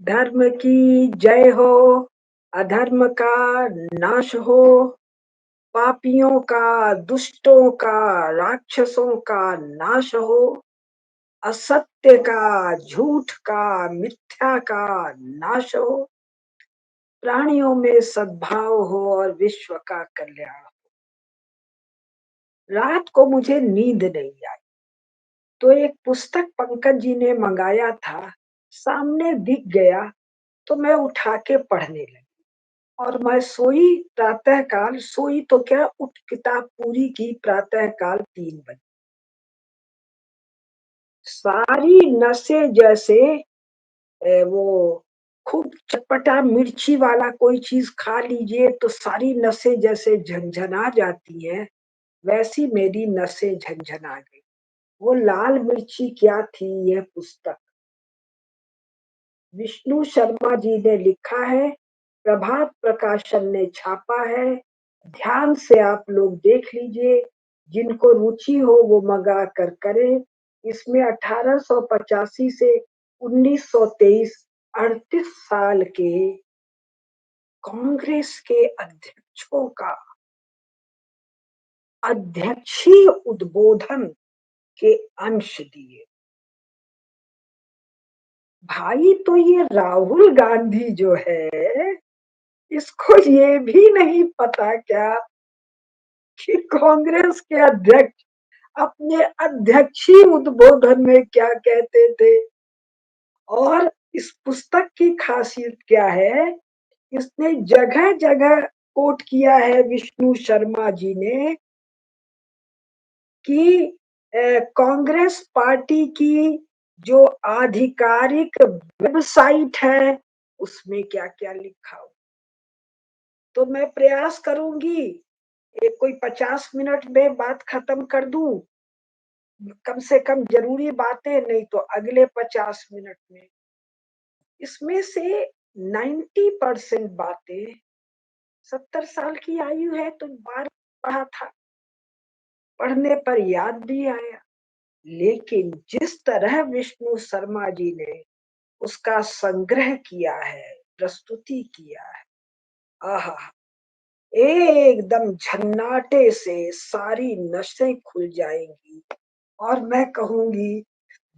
धर्म की जय हो, अधर्म का नाश हो, पापियों का, दुष्टों का, राक्षसों का नाश हो, असत्य का, झूठ का, मिथ्या का नाश हो, प्राणियों में सद्भाव हो और विश्व का कल्याण हो। रात को मुझे नींद नहीं आई, तो एक पुस्तक पंकज जी ने मंगाया था, सामने दिख गया तो मैं उठा के पढ़ने लगी। और मैं सोई प्रातः काल, सोई तो क्या, उठ किताब पूरी की प्रातः काल 3 बजे। सारी नसें जैसे वो खूब चटपटा मिर्ची वाला कोई चीज खा लीजिए तो सारी नसें जैसे झंझना जाती हैं, वैसी मेरी नसें झंझना गई। वो लाल मिर्ची क्या थी, यह पुस्तक विष्णु शर्मा जी ने लिखा है, प्रभात प्रकाशन ने छापा है। ध्यान से आप लोग देख लीजिए, जिनको रुचि हो वो मंगा कर करें। इसमें 1885 से 1923 38 साल के कांग्रेस के अध्यक्षों का अध्यक्षीय उद्बोधन के अंश दिए। भाई तो ये राहुल गांधी जो है, इसको ये भी नहीं पता क्या कि कांग्रेस के अध्यक्ष अपने अध्यक्षीय उद्बोधन में क्या कहते थे। और इस पुस्तक की खासियत क्या है, इसने जगह जगह कोट किया है विष्णु शर्मा जी ने कि कांग्रेस पार्टी की जो आधिकारिक वेबसाइट है उसमें क्या क्या लिखा हो। तो मैं प्रयास करूंगी एक कोई 50 मिनट में बात खत्म कर दूं, कम से कम जरूरी बातें, नहीं तो अगले 50 मिनट में। इसमें से 90% बातें, 70 साल की आयु है तो बार पढ़ा था, पढ़ने पर याद भी आया। लेकिन जिस तरह विष्णु शर्मा जी ने उसका संग्रह किया है, प्रस्तुति किया है, आहा, एकदम झन्नाटे से सारी नसें खुल जाएंगी। और मैं कहूंगी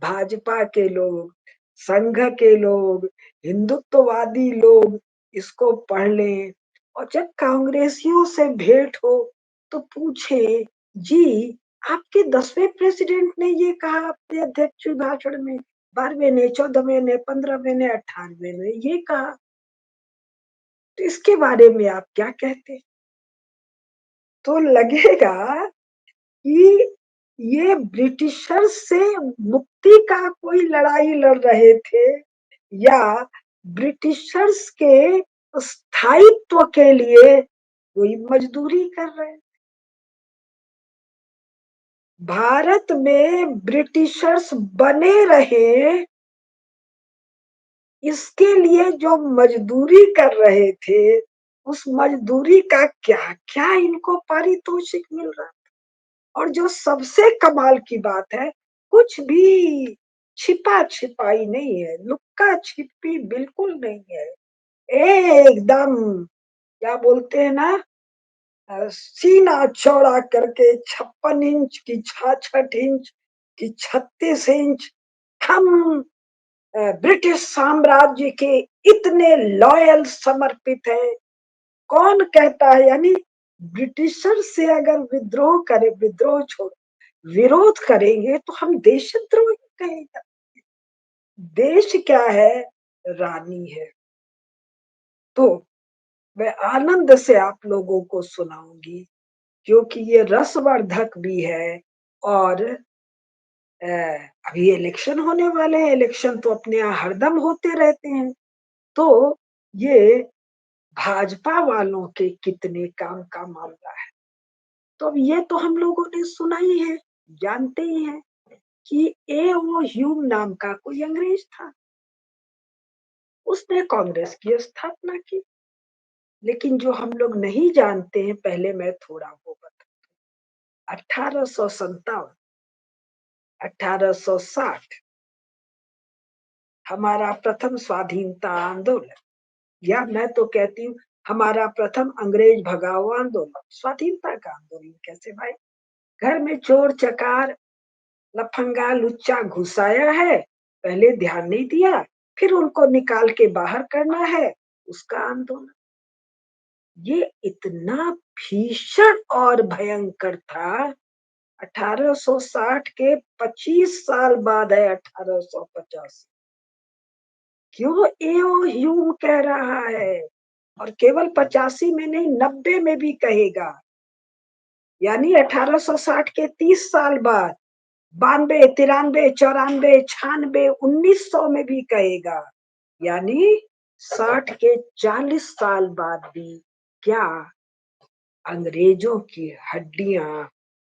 भाजपा के लोग, संघ के लोग, हिंदुत्ववादी लोग इसको पढ़ लें और जब कांग्रेसियों से भेंट हो तो पूछे, जी आपके 10वें प्रेसिडेंट ने ये कहा अपने अध्यक्ष भाषण में, 12वें ने, 14वें ने, 15वें ने, 18वें ने ये कहा, तो इसके बारे में आप क्या कहते। तो लगेगा कि ये ब्रिटिशर्स से मुक्ति का कोई लड़ाई लड़ रहे थे या ब्रिटिशर्स के स्थायित्व के लिए कोई मजदूरी कर रहे। भारत में ब्रिटिशर्स बने रहे, इसके लिए जो मजदूरी कर रहे थे, उस मजदूरी का क्या क्या इनको पारितोषिक मिल रहा। और जो सबसे कमाल की बात है, कुछ भी छिपा छिपाई नहीं है, लुक्का छिपी बिल्कुल नहीं है, एकदम क्या बोलते हैं ना, सीना चौड़ा करके 56 इंच की, 66 इंच की, 36 इंच, हम ब्रिटिश साम्राज्य के इतने लॉयल समर्पित है। कौन कहता है, यानी ब्रिटिशर से अगर विद्रोह करे, विद्रोह छोड़ विरोध करेंगे तो हम देशद्रोही कहेगा। देश क्या है, रानी है। तो मैं आनंद से आप लोगों को सुनाऊंगी क्योंकि ये रसवर्धक भी है। और अभी इलेक्शन होने वाले हैं, इलेक्शन तो अपने यहाँ हरदम होते रहते हैं, तो ये भाजपा वालों के कितने काम का मामला है। तो अब ये तो हम लोगों ने सुना ही है, जानते ही हैं कि ए.ओ. ह्यूम नाम का कोई अंग्रेज था, उसने कांग्रेस की स्थापना की। लेकिन जो हम लोग नहीं जानते हैं, पहले मैं थोड़ा वो बता, 1857, 1860, हमारा प्रथम स्वाधीनता आंदोलन, या मैं तो कहती हूँ हमारा प्रथम अंग्रेज भगाओ आंदोलन। स्वाधीनता का आंदोलन कैसे भाई? घर में चोर चकार लफंगा लुच्चा घुसाया है, पहले ध्यान नहीं दिया, फिर उनको निकाल के बाहर करना है, उसका आंदोलन। ये इतना भीषण और भयंकर था। 1860 के 25 साल बाद है 1885। क्यों एओ ह्यूम कह रहा है, और केवल 85 में नहीं 90 में भी कहेगा, यानी 1860 के 30 साल बाद, 92 93 94 96 1900 में भी कहेगा, यानी 60 के 40 साल बाद भी क्या अंग्रेजों की हड्डियां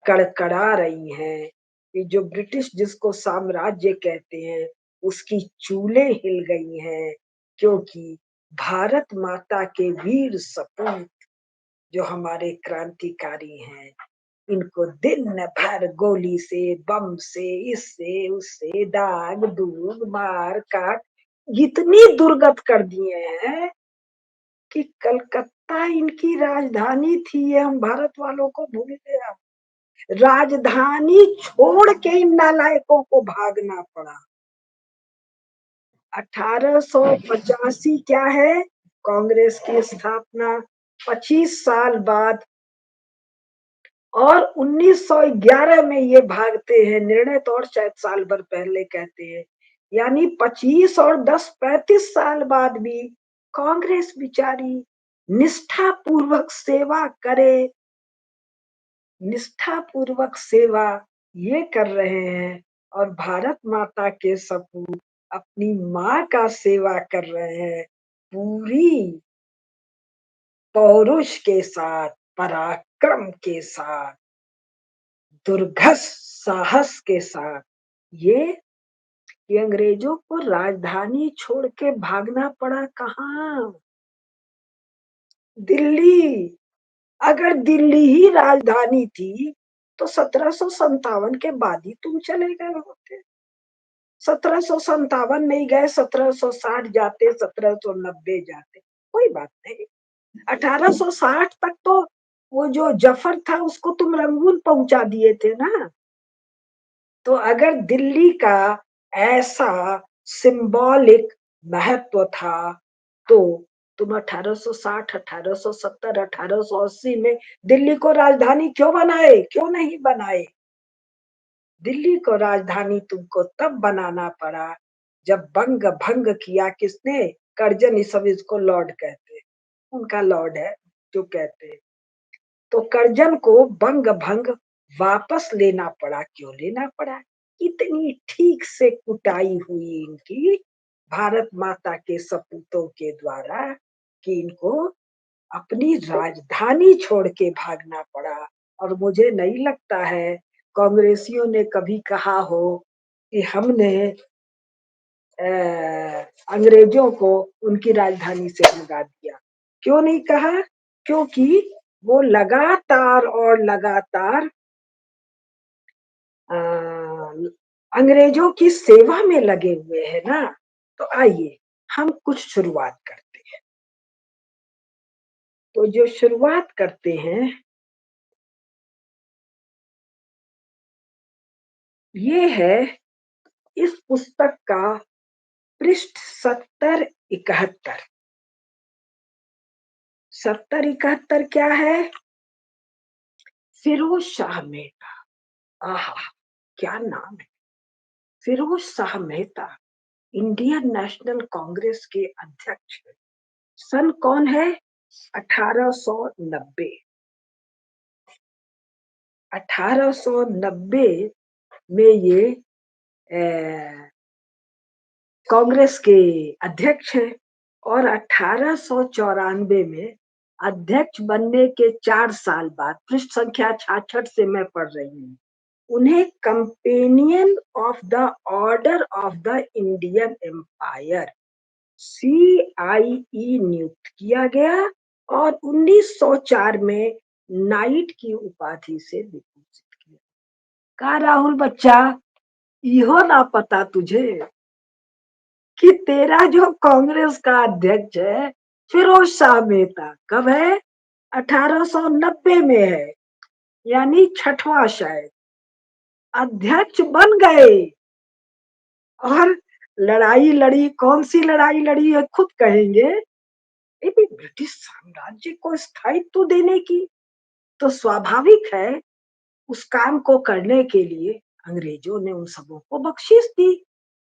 कड़कड़ा रही हैं। ये जो ब्रिटिश जिसको साम्राज्य कहते हैं उसकी चूलें हिल गई हैं, क्योंकि भारत माता के वीर सपूत जो हमारे क्रांतिकारी हैं, इनको दिन भर गोली से बम से इससे उससे दाग दूग मार काट इतनी दुर्गत कर दिए हैं कि कलकत्ता इनकी राजधानी थी। ये हम भारत वालों को भूल गया। राजधानी छोड़ के इन नालायकों को भागना पड़ा। 1885 क्या है? कांग्रेस की स्थापना 25 साल बाद, और 1911 में ये भागते हैं। निर्णय तो और शायद साल भर पहले कहते हैं, यानी 25 और 10 35 साल बाद भी कांग्रेस बिचारी निष्ठा पूर्वक सेवा करे। निष्ठा पूर्वक सेवा ये कर रहे हैं, और भारत माता के सपूत अपनी माँ का सेवा कर रहे हैं पूरी पौरुष के साथ, पराक्रम के साथ, दुर्घस साहस के साथ। ये अंग्रेजों को राजधानी छोड़ के भागना पड़ा कहाँ? दिल्ली। अगर दिल्ली ही राजधानी थी तो 1757 के बाद ही तुम चले गए होते। 1757 नहीं गए, 1760 जाते, 1790 जाते, कोई बात नहीं। 1860 तक तो वो जो जफर था उसको तुम रंगून पहुंचा दिए थे ना। तो अगर दिल्ली का ऐसा सिंबॉलिक महत्व था, तो तुम 1860 1870 1880 में दिल्ली को राजधानी क्यों बनाए? क्यों नहीं बनाए? दिल्ली को राजधानी तुमको तब बनाना पड़ा जब बंग भंग किया किसने? कर्जन। इस सब इसको लॉर्ड कहते हैं, उनका लॉर्ड है जो कहते हैं। तो कर्जन को बंग भंग वापस लेना पड़ा। क्यों लेना पड़ा? इतनी ठीक से कुटाई हुई इनकी भारत माता के सपूतों के द्वारा कि इनको अपनी राजधानी छोड़ के भागना पड़ा। और मुझे नहीं लगता है कांग्रेसियों ने कभी कहा हो कि हमने अंग्रेजों को उनकी राजधानी से भगा दिया। क्यों नहीं कहा? क्योंकि वो लगातार और लगातार अंग्रेजों की सेवा में लगे हुए हैं ना। तो आइए हम कुछ शुरुआत करते हैं। तो जो शुरुआत करते हैं ये है इस पुस्तक का पृष्ठ 70 71। 70 71 क्या है? फिरोज शाह मेहता। आहा, क्या नाम है! फिरोज शाह मेहता इंडियन नेशनल कांग्रेस के अध्यक्ष है। सन कौन है? 1890। 1890 में ये कांग्रेस के अध्यक्ष हैं, और 1894 में अध्यक्ष बनने के 4 साल बाद, पृष्ठ संख्या 66 से मैं पढ़ रही हूँ, उन्हें companion of the order of the Indian empire CIE नियुक्त किया गया, और 1904 में नाइट की उपाधि से विभूषित किया। का राहुल बच्चा, इहो ना पता तुझे? कि तेरा जो कांग्रेस का अध्यक्ष है फिरोज शाह मेहता कब है? 1890 में है, यानी छठवां शायद अध्यक्ष बन गए। और लड़ाई लड़ी, कौन सी लड़ाई लड़ी है खुद कहेंगे। ये भी ब्रिटिश साम्राज्य को स्थायित्व देने की, तो स्वाभाविक है उस काम को करने के लिए अंग्रेजों ने उन सबों को बख्शीश दी।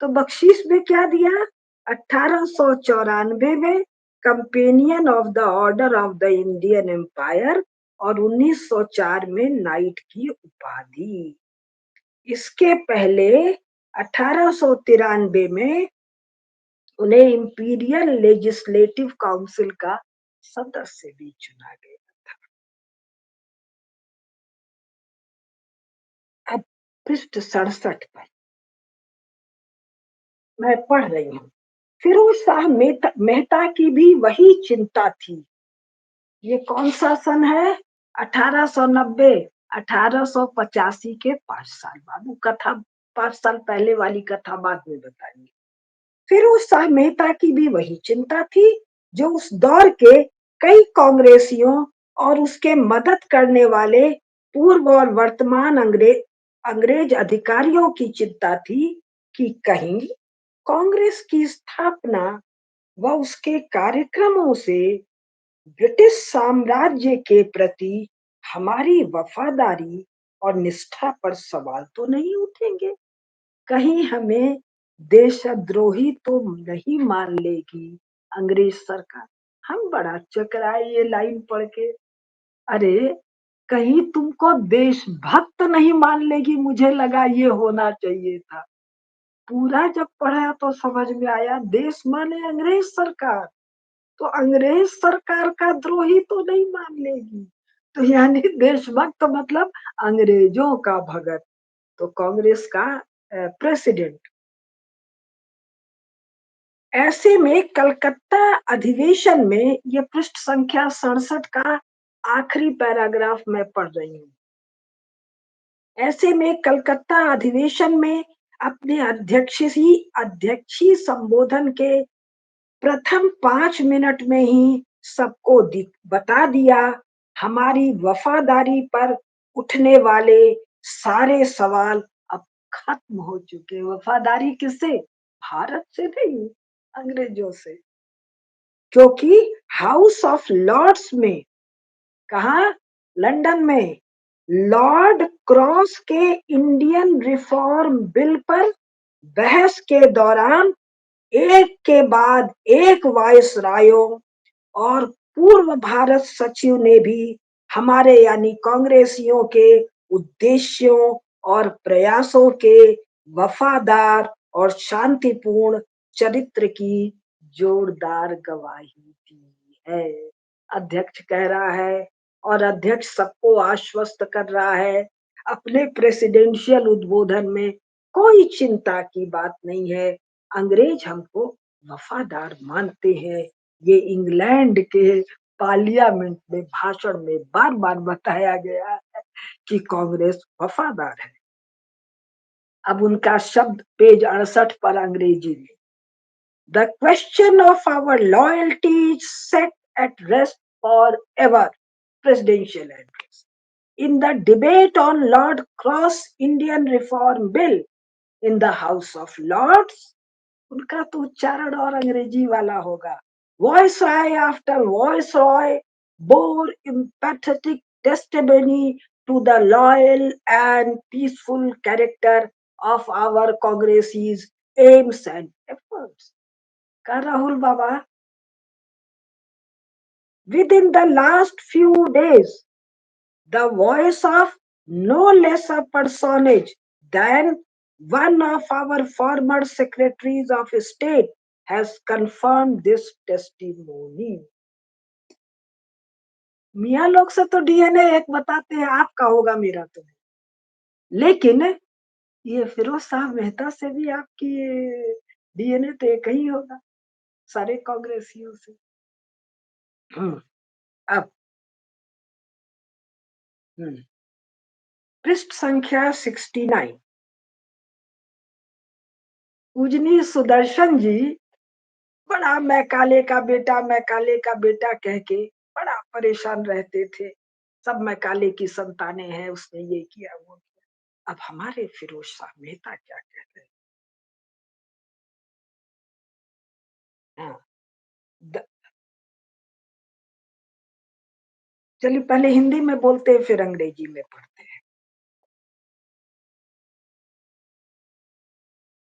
तो बख्शीश में क्या दिया? 1894 में companion of the order of the Indian empire और 1904 में नाइट की उपाधि। इसके पहले 1893 में उन्हें इंपीरियल लेजिस्लेटिव काउंसिल का सदस्य भी चुना गया। अब पृष्ठ 67 पर मैं पढ़ रही हूँ। फिरोज शाह मेहता की भी वही चिंता थी। ये कौन सा सन है? 1890, 1885 के 5 साल बाद। वो कथा 5 साल पहले वाली कथा बाद में बताएंगे। फिरोज शाह मेहता की भी वही चिंता थी जो उस दौर के कई कांग्रेसियों और उसके मदद करने वाले पूर्व और वर्तमान अंग्रेज अधिकारियों की चिंता थी कि कहीं कांग्रेस की स्थापना व उसके कार्यक्रमों से ब्रिटिश साम्राज्य के प्रति हमारी वफादारी और निष्ठा पर सवाल तो नहीं उठेंगे। कहीं हमें देशद्रोही तो नहीं मान लेगी अंग्रेज सरकार। हम बड़ा चकराए ये लाइन पढ़ के। अरे कहीं तुमको देशभक्त नहीं मान लेगी, मुझे लगा ये होना चाहिए था। पूरा जब पढ़ा तो समझ में आया देश माने अंग्रेज सरकार, तो अंग्रेज सरकार का द्रोही तो नहीं मान लेगी। तो यानी देशभक्त मतलब अंग्रेजों का भगत, तो कांग्रेस का प्रेसिडेंट। ऐसे में कलकत्ता अधिवेशन में, ये पृष्ठ संख्या 67 का आखिरी पैराग्राफ मैं पढ़ रही हूँ। ऐसे में कलकत्ता अधिवेशन में अपने अध्यक्षी संबोधन के प्रथम 5 मिनट में ही सबको बता दिया हमारी वफादारी पर उठने वाले सारे सवाल अब खत्म हो चुके। वफादारी किससे? भारत से नहीं, अंग्रेजों से। क्योंकि हाउस ऑफ लॉर्ड्स में, कहा? लंदन में लॉर्ड क्रॉस के इंडियन रिफॉर्म बिल पर बहस के दौरान एक के बाद एक वायसरायों और पूर्व भारत सचिव ने भी हमारे यानी कांग्रेसियों के उद्देश्यों और प्रयासों के वफादार और शांतिपूर्ण चरित्र की जोरदार गवाही दी है। अध्यक्ष कह रहा है और अध्यक्ष सबको आश्वस्त कर रहा है अपने प्रेसिडेंशियल उद्बोधन में, कोई चिंता की बात नहीं है, अंग्रेज हमको वफादार मानते हैं। ये इंग्लैंड के पार्लियामेंट में भाषण में बार बार बताया गया है कि कांग्रेस वफादार है। अब उनका शब्द पेज 68 पर अंग्रेजी में, the question of our loyalty is set at rest for ever, presidential address in the debate on Lord Cross Indian reform bill in the House of Lords. उनका तो उच्चारण और अंग्रेजी वाला होगा। Viceroy after Viceroy bore empathetic testimony to the loyal and peaceful character of our Congress's aims and efforts. का राहुल बाबा, within the last few days, the voice of no less a personage than one of our former secretaries of state has confirmed this testimony. मियाँ लोग से तो DNA एक बताते हैं, आपका होगा मेरा तो नहीं। लेकिन ये फिरोज शाह मेहता से भी आपकी डीएनए तो एक ही होगा सारे कांग्रेसियों से। अब पृष्ठ संख्या 69। पूजनीय सुदर्शन जी बड़ा मैं काले का बेटा कह के बड़ा परेशान रहते थे। सब मैं काले की संतानें हैं, उसने ये किया, वो किया। अब हमारे फिरोज शाह मेहता क्या कहते हैं? हाँ, द चलिए पहले हिंदी में बोलते हैं, फिर अंग्रेजी में पढ़ते हैं।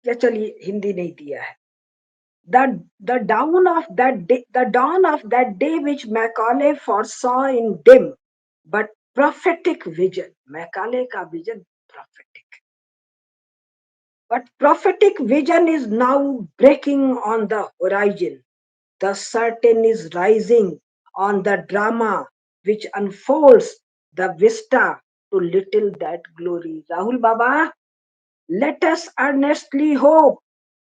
या चलिए हिंदी नहीं दिया है। The dawn of that day which Macaulay foresaw in dim but prophetic vision. Macaulay का vision prophetic. But prophetic vision is now breaking on the horizon. The curtain is rising on the drama which unfolds the vista to little that glory. Rahul Baba, let us earnestly hope.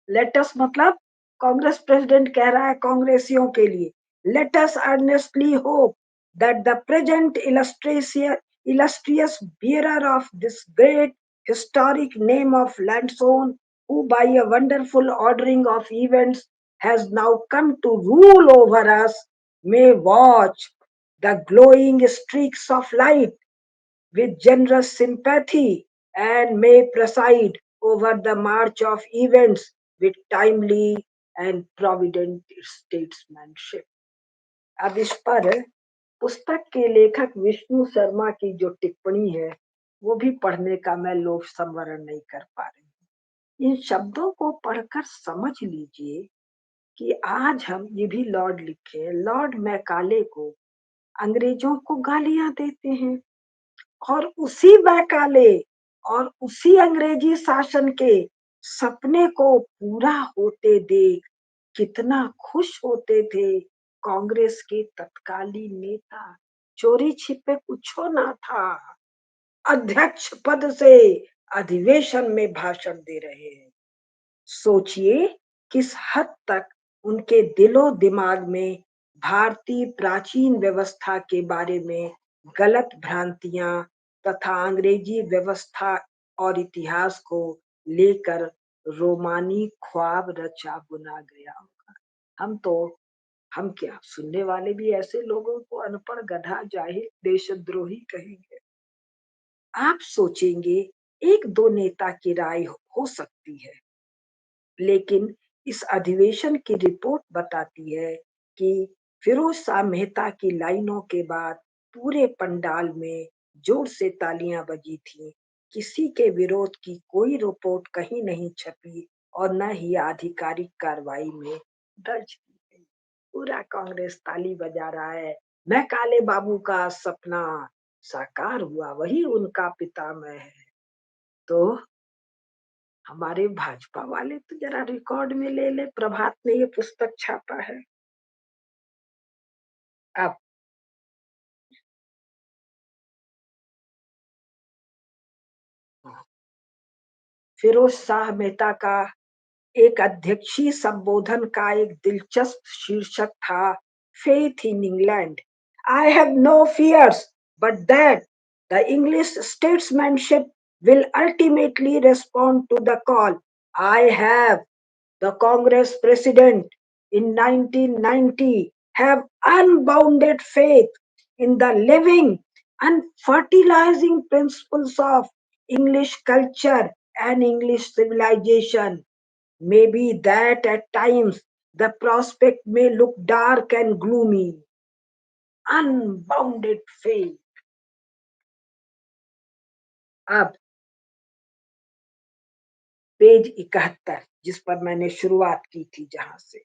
Let us मतलब Congress president कह रहा है कांग्रेसियों के लिए, let us earnestly hope that the present illustrious bearer of this great historic name of Lansdowne, who by a wonderful ordering of events has now come to rule over us, may watch the glowing streaks of light with generous sympathy and may preside over the march of events with timely and provident statesmanship. अब इस पर पुस्तक के लेखक विष्णु शर्मा की जो टिप्पणी है, वो भी पढ़ने का मैं लोभ संवरण नहीं कर पा रही हूँ। इन शब्दों को पढ़कर समझ लीजिए कि आज हम ये भी लॉर्ड लिखे, लॉर्ड मैकाले को अंग्रेजों को गालियां देते हैं, और उसी मैकाले और उसी अंग्रेजी शासन के सपने को पूरा होते देख कितना खुश होते थे कांग्रेस के तत्कालीन नेता। चोरी छिपे कुछो ना था, अध्यक्ष पद से अधिवेशन में भाषण दे रहे हैं। सोचिए किस हद तक उनके दिलो दिमाग में भारतीय प्राचीन व्यवस्था के बारे में गलत भ्रांतियां तथा अंग्रेजी व्यवस्था और इतिहास को लेकर रोमानी ख्वाब रचा बुना गया होगा। हम क्या सुनने वाले भी ऐसे लोगों को अनपढ़ गधा जाहिल देशद्रोही कहेंगे। आप सोचेंगे एक दो नेता की राय हो सकती है, लेकिन इस अधिवेशन की रिपोर्ट बताती है कि फिरोज शाह मेहता की लाइनों के बाद पूरे पंडाल में जोर से तालियां बजी थीं। किसी के विरोध की कोई रिपोर्ट कहीं नहीं छपी और न ही आधिकारिक कार्रवाई में दर्ज की गई। पूरा कांग्रेस ताली बजा रहा है, मैं काले बाबू का सपना साकार हुआ, वही उनका पितामह है। तो हमारे भाजपा वाले तो जरा रिकॉर्ड में ले ले, प्रभात ने ये पुस्तक छापा है। अब फिरोज शाह मेहता का एक अध्यक्षीय संबोधन का एक दिलचस्प शीर्षक था, faith in England. I have no fears but that the English statesmanship will ultimately respond to the call. I have the Congress president in 1990 have unbounded faith in the living and fertilizing principles of English culture and English civilization. Maybe that at times the prospect may look dark and gloomy. Unbounded faith. अब page 71 जिस पर मैंने शुरुआत की थी, जहां से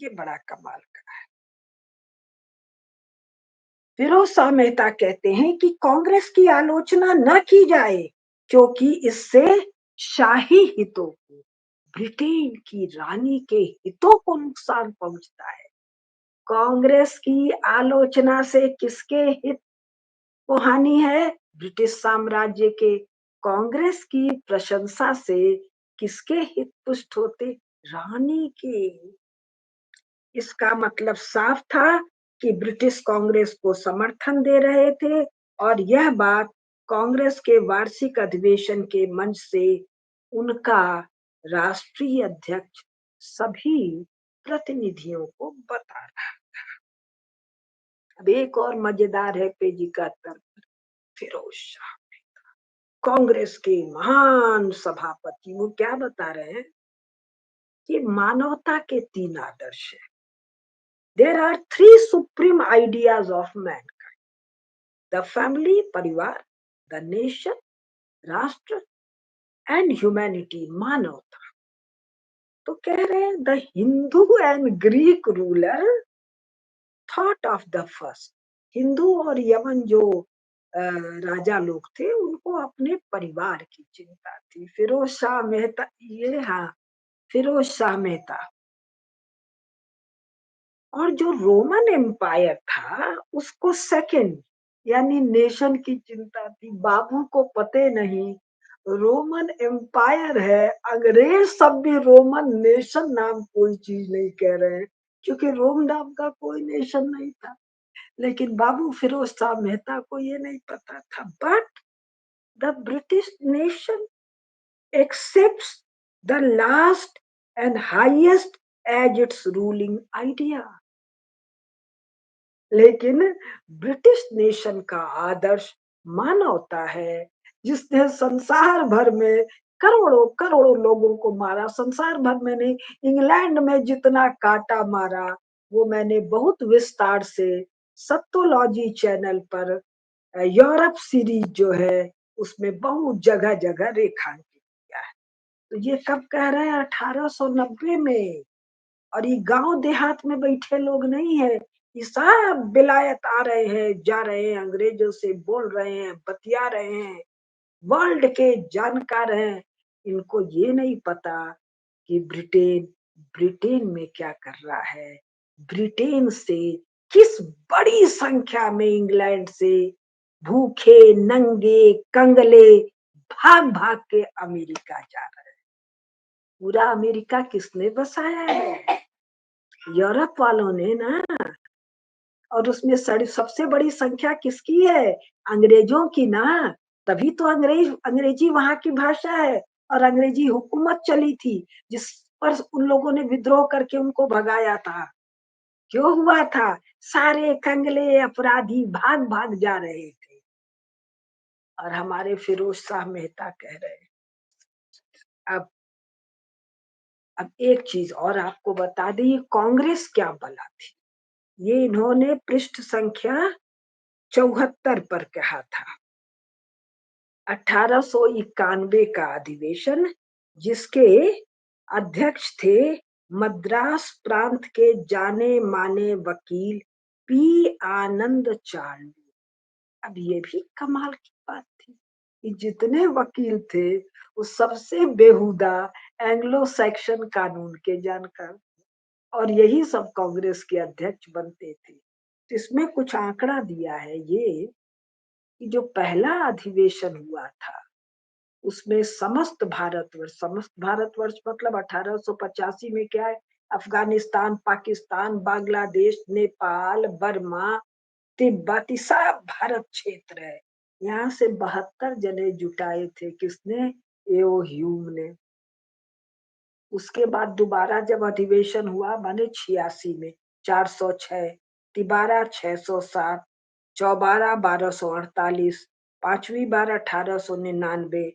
ये बड़ा कमाल का। फिरोज शाह मेहता कहते हैं कि कांग्रेस की आलोचना न की जाए क्योंकि इससे शाही हितों को, ब्रिटेन की रानी के हितों को नुकसान पहुंचता है। कांग्रेस की आलोचना से किसके हित को हानि है? ब्रिटिश साम्राज्य के। कांग्रेस की प्रशंसा से किसके हित पुष्ट होते? रानी के। इसका मतलब साफ था कि ब्रिटिश कांग्रेस को समर्थन दे रहे थे, और यह बात कांग्रेस के वार्षिक अधिवेशन के मंच से उनका राष्ट्रीय अध्यक्ष सभी प्रतिनिधियों को बता रहा। अब एक और मजेदार है पेजी का तर्क। फिरोज शाह कांग्रेस के महान सभापति वो क्या बता रहे हैं कि मानवता के 3 आदर्श है। There are 3 supreme ideas of man, the family परिवार, द नेशन राष्ट्र एंड ह्यूमैनिटी मानवता। तो कह रहे हैं the Hindu and Greek ruler thought of the first. Hindu और यमन जो राजा लोग थे उनको अपने परिवार की चिंता थी। फिरोज शाह मेहता, ये हाँ फिरोज शाह मेहता। और जो रोमन एम्पायर था उसको सेकंड यानी नेशन की चिंता थी। बाबू को पते नहीं रोमन एम्पायर है, अंग्रेज सब भी रोमन नेशन नाम कोई चीज नहीं कह रहे हैं क्योंकि रोम नाम का कोई नेशन नहीं था। लेकिन बाबू फिरोज शाह मेहता को ये नहीं पता था। But the British nation accepts the last and highest as its ruling idea. लेकिन ब्रिटिश नेशन का आदर्श मानवता है, जिसने संसार भर में करोड़ों करोड़ों लोगों को मारा। संसार भर में नहीं, इंग्लैंड में जितना काटा मारा वो मैंने बहुत विस्तार से सत्तोलॉजी चैनल पर यूरोप सीरीज जो है उसमें बहुत जगह जगह रेखांकित किया है। तो ये कब कह रहे हैं? 1890 में। और ये गांव देहात में बैठे लोग नहीं है, ये सब विलायत आ रहे हैं, जा रहे हैं, अंग्रेजों से बोल रहे हैं, बतिया रहे हैं, वर्ल्ड के जानकार हैं। इनको ये नहीं पता कि ब्रिटेन ब्रिटेन में क्या कर रहा है। ब्रिटेन से किस बड़ी संख्या में इंग्लैंड से भूखे नंगे कंगले भाग भाग के अमेरिका जा रहे हैं। पूरा अमेरिका किसने बसाया है? यूरोप वालों ने ना। और उसमें सबसे बड़ी संख्या किसकी है? अंग्रेजों की ना। तभी तो अंग्रेजी वहां की भाषा है और अंग्रेजी हुकूमत चली थी जिस पर उन लोगों ने विद्रोह करके उनको भगाया था। क्यों हुआ था? सारे कंगले अपराधी भाग भाग जा रहे थे। और हमारे फिरोज शाह मेहता कह रहे हैं। अब अब एक चीज और आपको बता दें, ये कांग्रेस क्या बला थी। ये इन्होंने पृष्ठ संख्या 74 पर कहा था। 1891 का अधिवेशन, जिसके अध्यक्ष थे मद्रास प्रांत के जाने माने वकील पी आनंद चार्ली। अब ये भी कमाल की बात थी कि जितने वकील थे वो सबसे बेहुदा एंग्लो सैक्सन कानून के जानकार, और यही सब कांग्रेस के अध्यक्ष बनते थे। इसमें कुछ आंकड़ा दिया है ये कि जो पहला अधिवेशन हुआ था उसमें समस्त भारतवर्ष मतलब 1885 में क्या है, अफगानिस्तान, पाकिस्तान, बांग्लादेश, नेपाल, बर्मा, तिब्बत, सब भारत क्षेत्र है। यहाँ से 72 जने जुटाए थे। किसने? एओ ह्यूम ने। उसके बाद दोबारा जब अधिवेशन हुआ माने 86 में 406, तिबारा 607, चौबारा 1248, पांचवी बार 1899,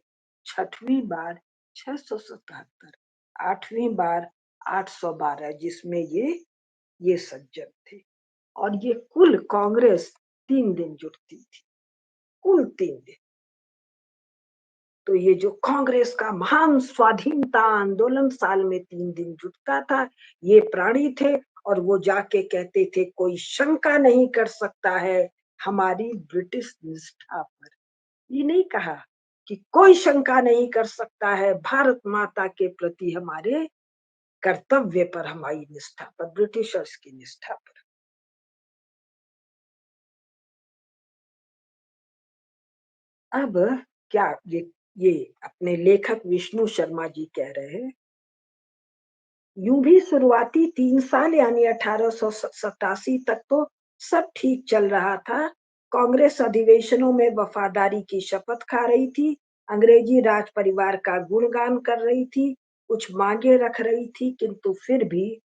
छठवीं बार 677, आठवीं बार 812, जिसमें ये सज्जन थे। और ये कुल कांग्रेस 3 दिन जुटती थी, कुल 3 दिन। तो ये जो कांग्रेस का महान स्वाधीनता आंदोलन साल में 3 दिन जुटता था, ये प्राणी थे। और वो जाके कहते थे कोई शंका नहीं कर सकता है हमारी ब्रिटिश निष्ठा पर। ये नहीं कहा कि कोई शंका नहीं कर सकता है भारत माता के प्रति हमारे कर्तव्य पर, हमारी निष्ठा पर, ब्रिटिशर्स की निष्ठा पर। अब क्या ये अपने लेखक विष्णु शर्मा जी कह रहे हैं, यूं भी शुरुआती 3 साल यानी 1887 तक तो सब ठीक चल रहा था कांग्रेस अधिवेशनों में वफादारी की शपथ खा रही थी, अंग्रेजी राज परिवार का गुणगान कर रही थी, कुछ मांगे रख रही थी, किंतु फिर भी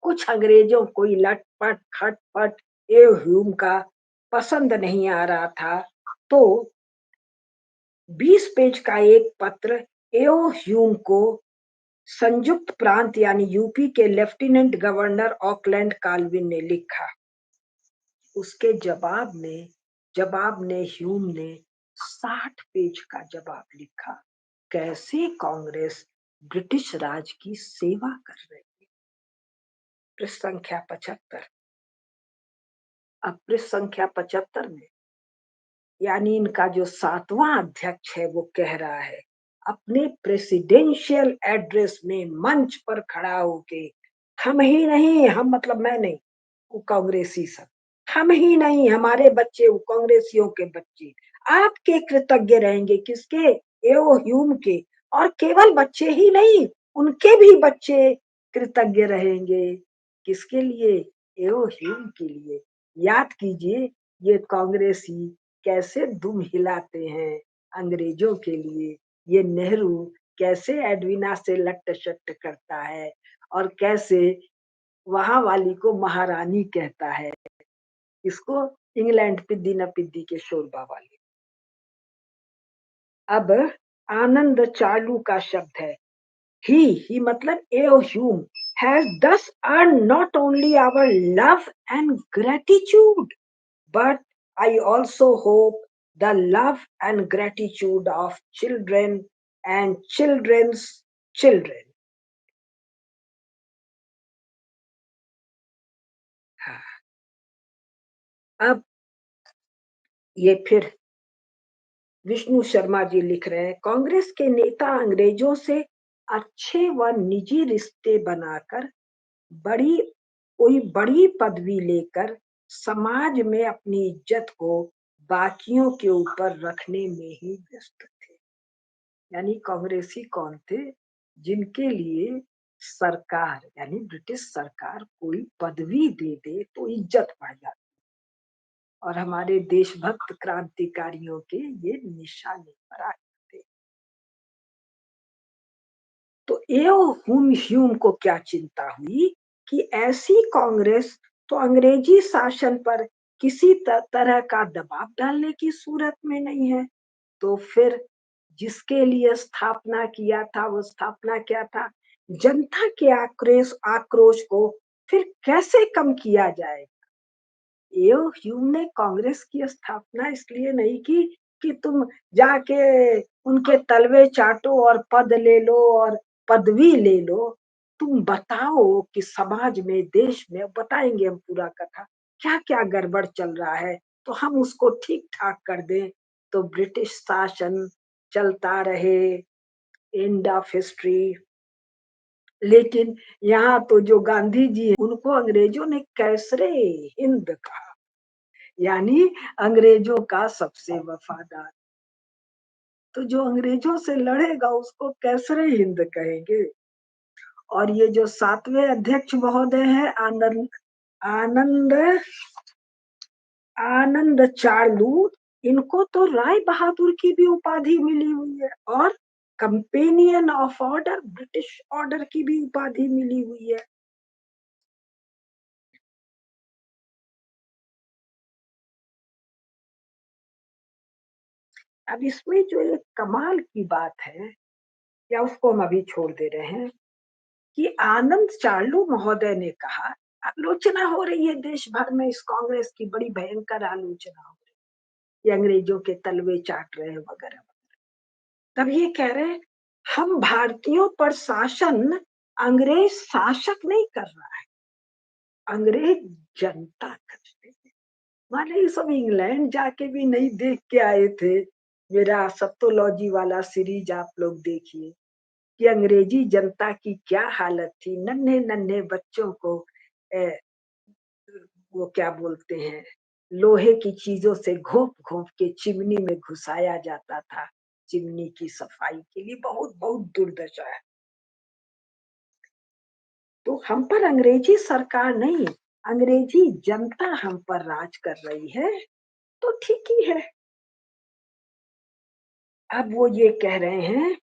कुछ अंग्रेजों को लटपट खटपट ह्यूम का पसंद नहीं आ रहा था। तो 20 पेज का एक पत्र ह्यूम को संयुक्त प्रांत यानी यूपी के लेफ्टिनेंट गवर्नर ऑकलैंड काल्विन ने लिखा। उसके जवाब ने ह्यूम ने 60 पेज का जवाब लिखा। कैसे कांग्रेस ब्रिटिश राज की सेवा कर रही है। पृष्ठ संख्या 75। अब पृष्ठ संख्या 75 में यानी इनका जो 7वां अध्यक्ष है वो कह रहा है अपने प्रेसिडेंशियल एड्रेस में मंच पर खड़ा होके, हम ही नहीं, हम मतलब मैं नहीं, वो कांग्रेसी सब, हम ही नहीं हमारे बच्चे, वो कांग्रेसियों के बच्चे आपके कृतज्ञ रहेंगे। किसके? एओ ह्यूम के। और केवल बच्चे ही नहीं, उनके भी बच्चे कृतज्ञ रहेंगे। किसके लिए? एओ ह्यूम के लिए। याद कीजिए ये कांग्रेसी कैसे दुम हिलाते हैं अंग्रेजों के लिए। ये नेहरू कैसे एडविना से लट्ट शट्ट करता है और कैसे वहां वाली को महारानी कहता है, इसको इंग्लैंड पिद्दी न पिद्दी के शोरबा वाली। अब आनंद चालू का शब्द है ही मतलब एओ Hume has thus earned not only our love and gratitude, but I also hope the love and gratitude of children and children's children. हाँ, अब ये फिर विष्णु शर्मा जी लिख रहे हैं, कांग्रेस के नेता अंग्रेजों से अच्छे व निजी रिश्ते बनाकर बड़ी कोई बड़ी पदवी लेकर समाज में अपनी इज्जत को बाकियों के ऊपर रखने में ही व्यस्त थे। यानी कांग्रेसी कौन थे? जिनके लिए सरकार यानी ब्रिटिश सरकार कोई पदवी दे दे तो इज्जत बढ़ जाती, और हमारे देशभक्त क्रांतिकारियों के ये निशाने पर आ जाते। तो एओ ह्यूम को क्या चिंता हुई कि ऐसी कांग्रेस तो अंग्रेजी शासन पर किसी तरह का दबाव डालने की सूरत में नहीं है। तो फिर जिसके लिए स्थापना किया था वो स्थापना क्या था? जनता के आक्रोश को फिर कैसे कम किया जाए? एओ ह्यूम ने कांग्रेस की स्थापना इसलिए नहीं की कि तुम जाके उनके तलवे चाटो और पद ले लो और पदवी ले लो। तुम बताओ कि समाज में, देश में, बताएंगे हम पूरा कथा, क्या क्या गड़बड़ चल रहा है तो हम उसको ठीक ठाक कर दें, तो ब्रिटिश शासन चलता रहे। End of history. लेकिन यहाँ तो जो गांधी जी उनको अंग्रेजों ने कैसरे हिंद कहा, यानी अंग्रेजों का सबसे वफादार। तो जो अंग्रेजों से लड़ेगा उसको कैसरे हिंद कहेंगे। और ये जो 7वें अध्यक्ष महोदय है आनंद आनंद चार्लू, इनको तो राय बहादुर की भी उपाधि मिली हुई है और companion of order, British order की भी उपाधि मिली हुई है। अब इसमें जो एक कमाल की बात है, या उसको हम अभी छोड़ दे रहे हैं, कि आनंद चार्लू महोदय ने कहा, आलोचना हो रही है देश भर में, इस कांग्रेस की बड़ी भयंकर आलोचना हो रही है, ये अंग्रेजों के तलवे चाट रहे हैं वगैरह। तब ये कह रहे हैं हम भारतीयों पर शासन अंग्रेज शासक नहीं कर रहा है, अंग्रेज जनता कर रही है। माने ये सब इंग्लैंड जाके भी नहीं देख के आए थे। मेरा सप्तोलॉजी वाला सीरीज आप लोग देखिए कि अंग्रेजी जनता की क्या हालत थी। नन्हे नन्हे बच्चों को वो क्या बोलते हैं, लोहे की चीजों से घोंप घोंप के चिमनी में घुसाया जाता था, चिमनी की सफाई के लिए। बहुत बहुत दुर्दशा है। तो हम पर अंग्रेजी सरकार नहीं, अंग्रेजी जनता हम पर राज कर रही है तो ठीक ही है। अब वो ये कह रहे हैं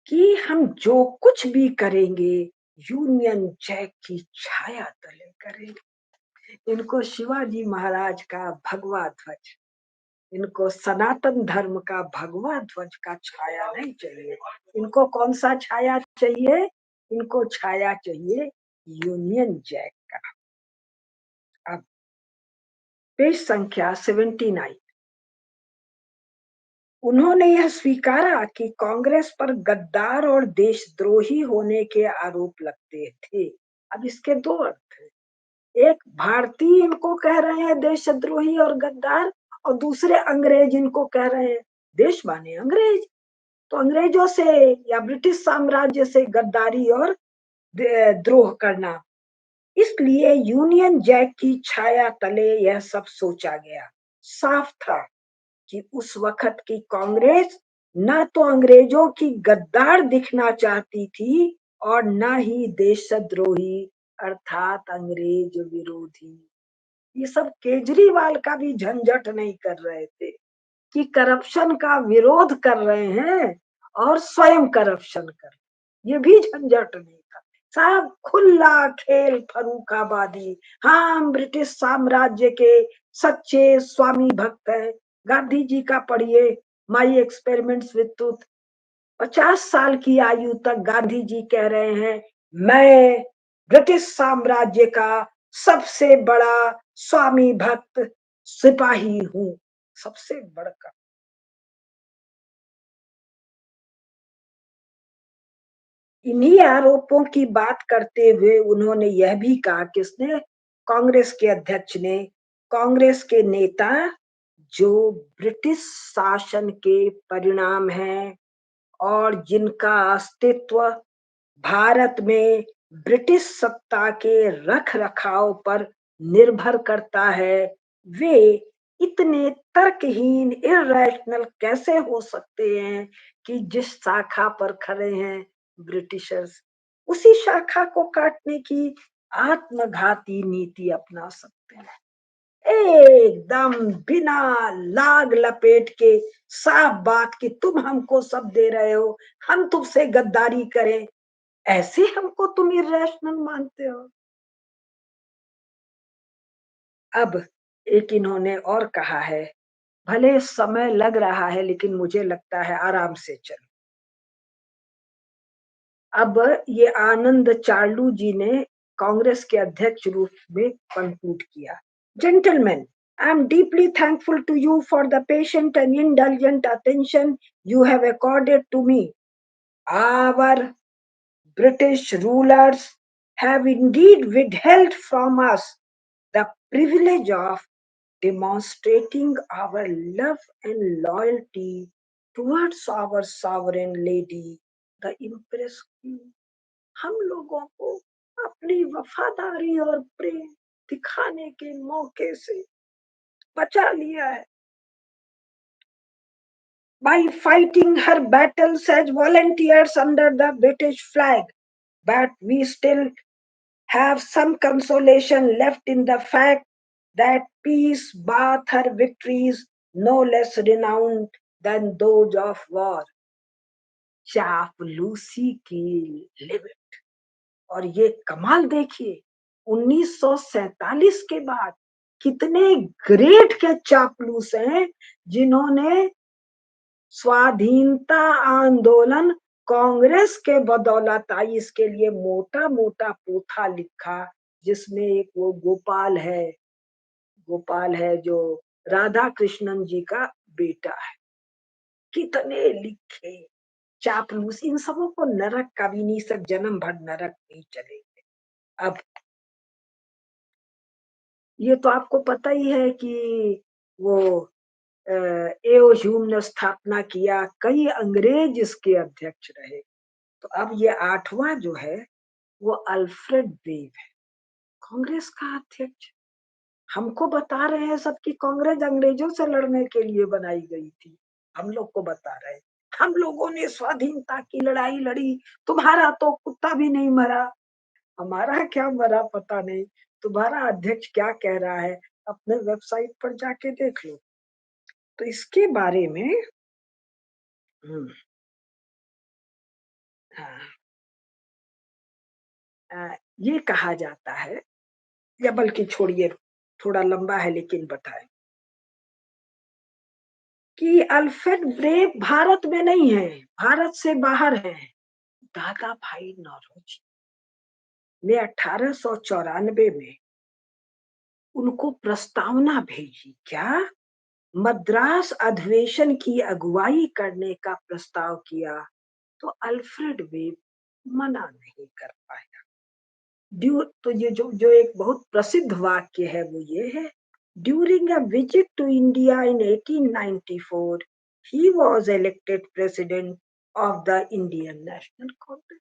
कि हम जो कुछ भी करेंगे यूनियन जैक की छाया तले करेंगे। इनको शिवाजी महाराज का भगवा ध्वज, इनको सनातन धर्म का भगवा ध्वज का छाया नहीं चाहिए। इनको कौन सा छाया चाहिए? इनको छाया चाहिए यूनियन जैक का। अब पेज संख्या 79। उन्होंने यह स्वीकारा कि कांग्रेस पर गद्दार और देशद्रोही होने के आरोप लगते थे। अब इसके दो अर्थ हैं। एक भारतीय इनको कह रहे हैं देशद्रोही और गद्दार, और दूसरे अंग्रेज इनको कह रहे हैं देश माने अंग्रेज। तो अंग्रेजों से या ब्रिटिश साम्राज्य से गद्दारी और द्रोह करना, इसलिए यूनियन जैक की छाया तले यह सब सोचा गया। साफ था कि उस वक्त की कांग्रेस न तो अंग्रेजों की गद्दार दिखना चाहती थी और न ही देशद्रोही अर्थात अंग्रेज विरोधी। ये सब केजरीवाल का भी झंझट नहीं कर रहे थे कि करप्शन का विरोध कर रहे हैं और स्वयं करप्शन कर, ये भी झंझट नहीं था। सब खुला खेल फरूखाबादी। हाँ, हम ब्रिटिश साम्राज्य के सच्चे स्वामी भक्त हैं। गांधी जी का पढ़िए माई एक्सपेरिमेंट्स विद ट्रूथ। 50 साल की आयु तक गांधी जी कह रहे हैं मैं ब्रिटिश साम्राज्य का सबसे बड़ा स्वामी भक्त सिपाही हूँ, सबसे बड़का। इन्हीं आरोपों की बात करते हुए उन्होंने यह भी कहा, किसने? कांग्रेस के अध्यक्ष ने, कांग्रेस के नेता जो ब्रिटिश शासन के परिणाम हैं और जिनका अस्तित्व भारत में ब्रिटिश सत्ता के रख रखाव पर निर्भर करता है, वे इतने तर्कहीन इरैशनल कैसे हो सकते हैं कि जिस शाखा पर खड़े हैं ब्रिटिशर्स, उसी शाखा को काटने की आत्मघाती नीति अपना सकते हैं। एकदम बिना लाग लपेट के साफ बात कि तुम हमको सब दे रहे हो, हम तुमसे गद्दारी करें, ऐसे हमको तुम इरेशनल मानते हो। अब एक इन्होंने और कहा है, भले समय लग रहा है लेकिन मुझे लगता है आराम से चलो। अब ये आनंद चार्लू जी ने कांग्रेस के अध्यक्ष रूप में कंक्लूड किया। Gentlemen, I am deeply thankful to you for the patient and indulgent attention you have accorded to me. Our British rulers have indeed withheld from us the privilege of demonstrating our love and loyalty towards our sovereign lady, the Empress Queen. हम लोगों को अपनी वफादारी और प्रेम दिखाने के मौके से बचा लिया है। By fighting her battles as volunteers under the British flag, but we still have some consolation left in the fact that peace brought her victories no less renowned than those of war. चापलूसी की limit. और ये कमाल देखिए, 1947 के बाद कितने great के चापलूस हैं जिन्होंने स्वाधीनता आंदोलन कांग्रेस के बदौलत आई, इसके लिए मोटा मोटा पोथा लिखा, जिसमें एक वो गोपाल है जो राधा कृष्णन जी का बेटा है। कितने लिखे चापलूस, इन सबों को नरक का भी नहीं, सब जन्म भर नरक नहीं चलेंगे। अब ये तो आपको पता ही है कि वो एओ ह्यूम ने स्थापना किया, कई अंग्रेज इसके अध्यक्ष रहे। तो अब ये 8वां जो है वो अल्फ्रेड वेव है, कांग्रेस का अध्यक्ष। हमको बता रहे हैं सबकी कांग्रेस अंग्रेजों से लड़ने के लिए बनाई गई थी। हम लोग को बता रहे हैं हम लोगों ने स्वाधीनता की लड़ाई लड़ी, तुम्हारा तो कुत्ता भी नहीं मरा। हमारा क्या मरा पता नहीं, तुम्हारा अध्यक्ष क्या कह रहा है, अपने वेबसाइट पर जाके देख लो। तो इसके बारे में हम्म, हाँ, ये कहा जाता है, या बल्कि छोड़िए, थोड़ा लंबा है लेकिन बताएं, कि अल्फ्रेड ब्रेव भारत में नहीं है, भारत से बाहर है। दादा भाई नौरोजी ने 1894 में उनको प्रस्तावना भेजी, क्या मद्रास अधिवेशन की अगुवाई करने का प्रस्ताव किया, तो अल्फ्रेड वेब मना नहीं कर पाया। तो ये जो जो एक बहुत प्रसिद्ध वाक्य है वो ये है, during a visit to India in 1894 he was elected president of the Indian National Congress.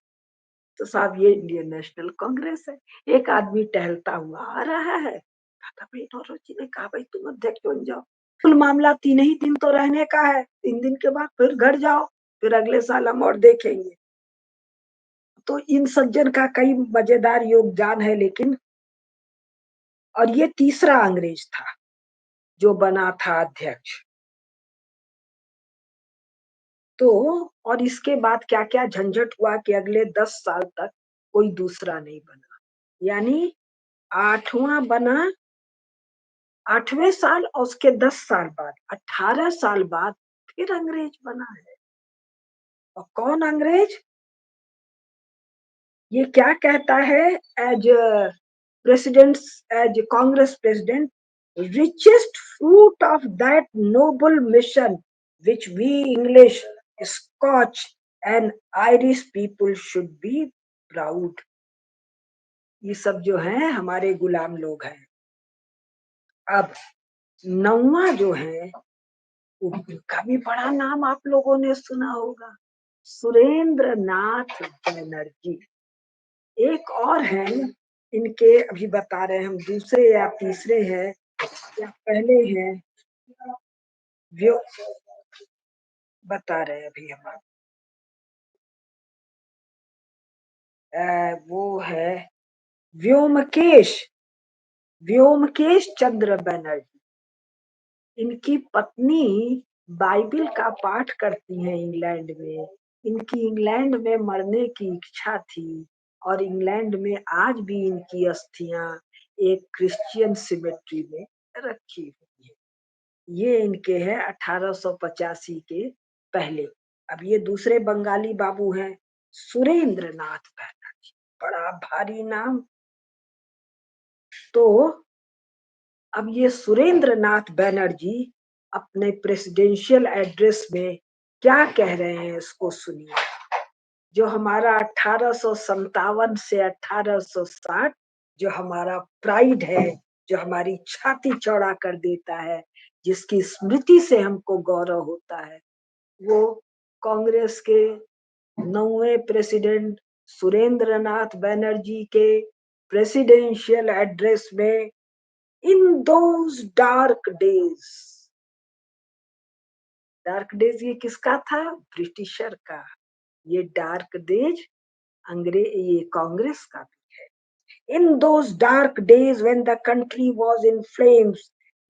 तो साहब ये इंडियन नेशनल कांग्रेस है, एक आदमी टहलता हुआ आ रहा है, दादा भाई नौरोजी ने कहा भाई तुम अध्यक्ष बन जाओ, कुल मामला 3 ही दिन तो रहने का है, 3 दिन के बाद फिर घर जाओ, फिर अगले साल हम और देखेंगे। तो इन सज्जन का कई मजेदार योगदान है, लेकिन और ये तीसरा अंग्रेज था जो बना था अध्यक्ष। तो और इसके बाद क्या क्या झंझट हुआ कि अगले 10 साल तक कोई दूसरा नहीं बना, यानी आठवां बना 8वें साल, और उसके 10 साल बाद 18 साल बाद फिर अंग्रेज बना है। और कौन अंग्रेज, ये क्या कहता है, as president, as Congress president, richest fruit of that noble mission which we English, Scotch and Irish people should be proud। ये सब जो है हमारे गुलाम लोग हैं। अब नौवा जो है, उनका भी बड़ा नाम आप लोगों ने सुना होगा, सुरेंद्र नाथ बनर्जी। एक और है, इनके अभी बता रहे हैं हम, दूसरे या तीसरे हैं या पहले हैं, व्यो बता रहे हैं अभी हम। वो है व्योमकेश, व्योमकेश चंद्र बनर्जी। इनकी पत्नी बाइबिल का पाठ करती हैं इंग्लैंड में। इनकी इंग्लैंड में मरने की इच्छा थी, और इंग्लैंड में आज भी इनकी अस्थियां एक क्रिश्चियन सिमेट्री में रखी हुई है। ये इनके हैं 1885 के पहले। अब ये दूसरे बंगाली बाबू हैं, सुरेंद्र नाथ बनर्जी, बड़ा भारी नाम। तो अब ये सुरेंद्र नाथ बनर्जी अपने प्रेसिडेंशियल एड्रेस में क्या कह रहे हैं, इसको सुनिए। जो हमारा 1857 से 1860 जो हमारा प्राइड है, जो हमारी छाती चौड़ा कर देता है, जिसकी स्मृति से हमको गौरव होता है, वो कांग्रेस के 9वें प्रेसिडेंट सुरेंद्र नाथ बनर्जी के प्रेसिडेंशियल एड्रेस में, in those dark days. Dark days ये किसका था, ब्रिटिशर का। ये डार्क डेज अंग्रेज, ये कांग्रेस का भी है। In those dark days when the country was in flames,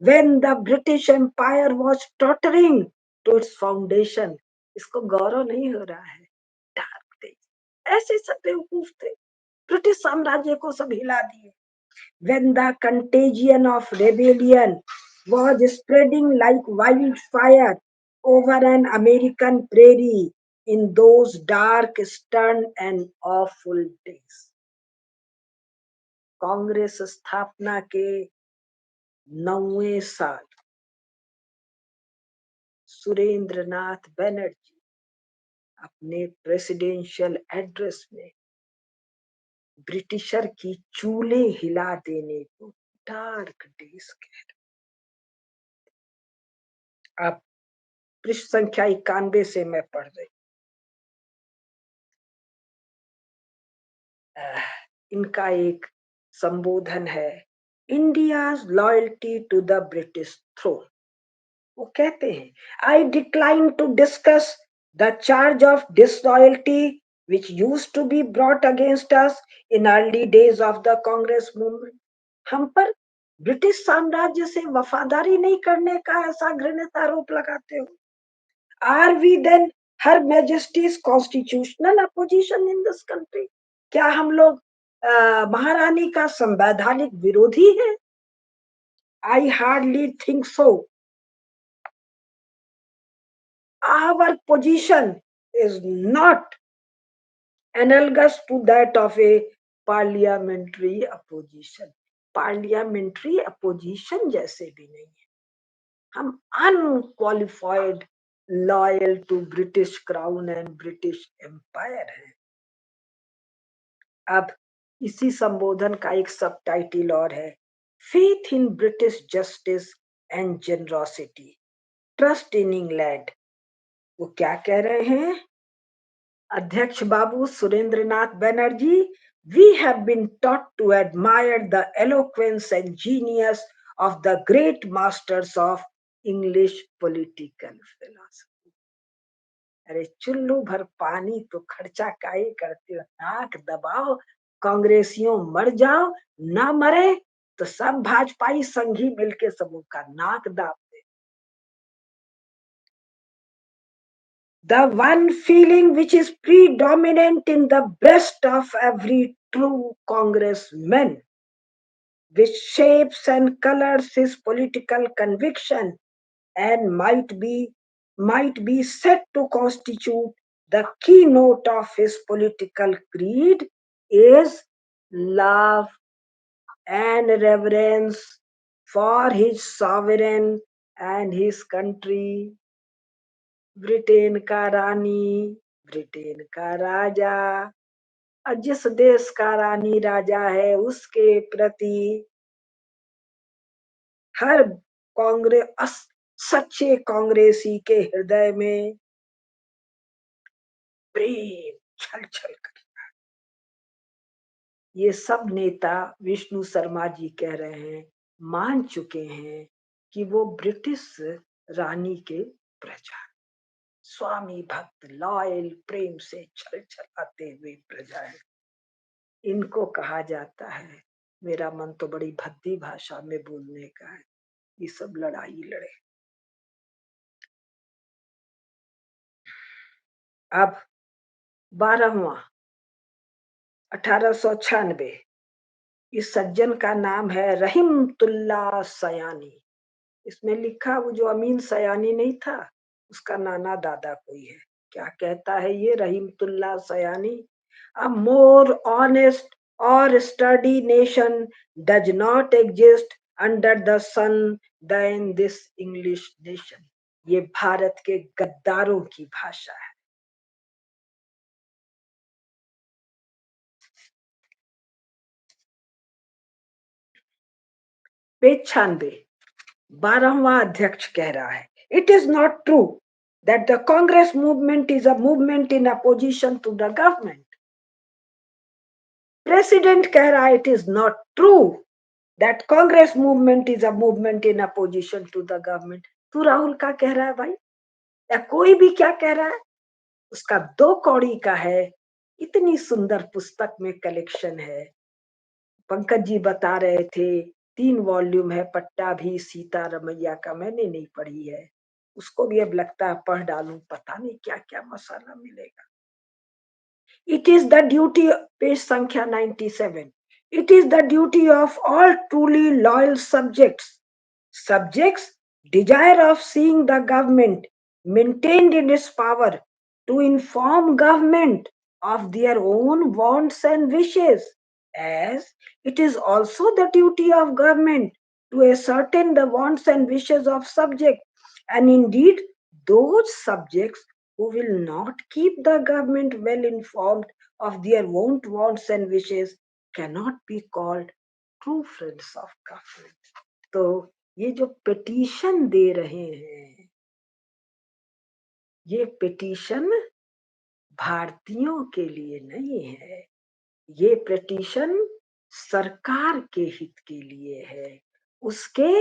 when the British Empire was tottering to its foundation, इसको गौरव नहीं हो रहा है, डार्क डेज, ऐसे सब बेवकूफ थे, ब्रिटिश साम्राज्य को सब हिला दिए। When the contagion of rebellion was spreading like wildfire over an American prairie in those dark, stern and awful days। Congress स्थापना के 9वें साल सुरेंद्र नाथ बनर्जी अपने प्रेसिडेंशियल एड्रेस में ब्रिटिशर की चूल्हे हिला देने को डार्क डेज कह। अब पृष्ठ संख्या 91 से मैं पढ़ रही। इनका एक संबोधन है, India's loyalty to the British throne. वो कहते हैं, I decline to discuss the charge of disloyalty which used to be brought against us in early days of the Congress movement. हम पर ब्रिटिश साम्राज्य से वफादारी नहीं करने का ऐसा घृणित आरोप लगाते हो. Are we then Her Majesty's constitutional opposition in this country? क्या हम लोग महारानी का संवैधानिक विरोधी है? I hardly think so. Our position is not analogous to that of a parliamentary opposition. Parliamentary opposition जैसे भी नहीं है. हम unqualified loyal to British Crown and British Empire हैं. अब इसी संबोधन का एक सब टाइटल और है, Faith in British Justice and Generosity, Trust in England. वो क्या कह रहे हैं? अध्यक्ष बाबू Surendranath Banerjee, we have been taught to admire the eloquence and genius of the great masters of English political philosophy. अरे चुल्लू भर पानी तो खर्चा काहे करते हो? नाक दबाओ, कांग्रेसियों मर जाओ, ना मरे तो सब भाजपाई संघी मिलके सबका नाक दाब. The one feeling which is predominant in the breast of every true congressman, which shapes and colors his political conviction and might be said to constitute the keynote of his political creed, is love and reverence for his sovereign and his country. Britain का रानी, Britain का राजा, और जिस देश का रानी राजा है उसके प्रति हर कांग्रेस सच्चे कांग्रेसी के हृदय में प्रेम छल छल कर. ये सब नेता विष्णु शर्मा जी कह रहे हैं, मान चुके हैं कि वो ब्रिटिश रानी के प्रजा, स्वामी भक्त, लॉयल, प्रेम से छल छलाते हुए प्रजा है. इनको कहा जाता है, मेरा मन तो बड़ी भद्दी भाषा में बोलने का है, ये सब लड़ाई लड़े. अब 12वां 1896, इस सज्जन का नाम है रहीमतुल्ला सयानी. इसमें लिखा वो जो अमीन सयानी नहीं था, उसका नाना दादा कोई है. क्या कहता है ये रहीमतुल्ला सयानी? A more honest or sturdy nation does not exist under the sun than this English nation. ये भारत के गद्दारों की भाषा है. पेज 96, 12वां अध्यक्ष कह रहा है, It is not true that the Congress movement is a movement in opposition to the government. President कह रहा है, It is not true that Congress movement is a movement in opposition to the government. तू राहुल का कह रहा है भाई, या कोई भी क्या कह रहा है? उसका 2 कौड़ी का है. इतनी सुंदर पुस्तक में कलेक्शन है. पंकज जी बता रहे थे 3 वॉल्यूम है, पट्टा भी सीता रमैया का, मैंने नहीं पढ़ी है. उसको भी अब लगता है पढ़ डालूं, पता नहीं क्या क्या मसाला मिलेगा. It is the duty, page संख्या 97, it is the duty of all truly loyal subjects desire of seeing the government maintained in its power to inform government of their own wants and wishes, as it is also the duty of government to ascertain the wants and wishes of subjects, and indeed those subjects who will not keep the government well informed of their own wants and wishes cannot be called true friends of government. तो ये जो petition दे रहे हैं, ये petition भारतीयों के लिए नहीं है, ये पिटीशन सरकार के हित के लिए है, उसके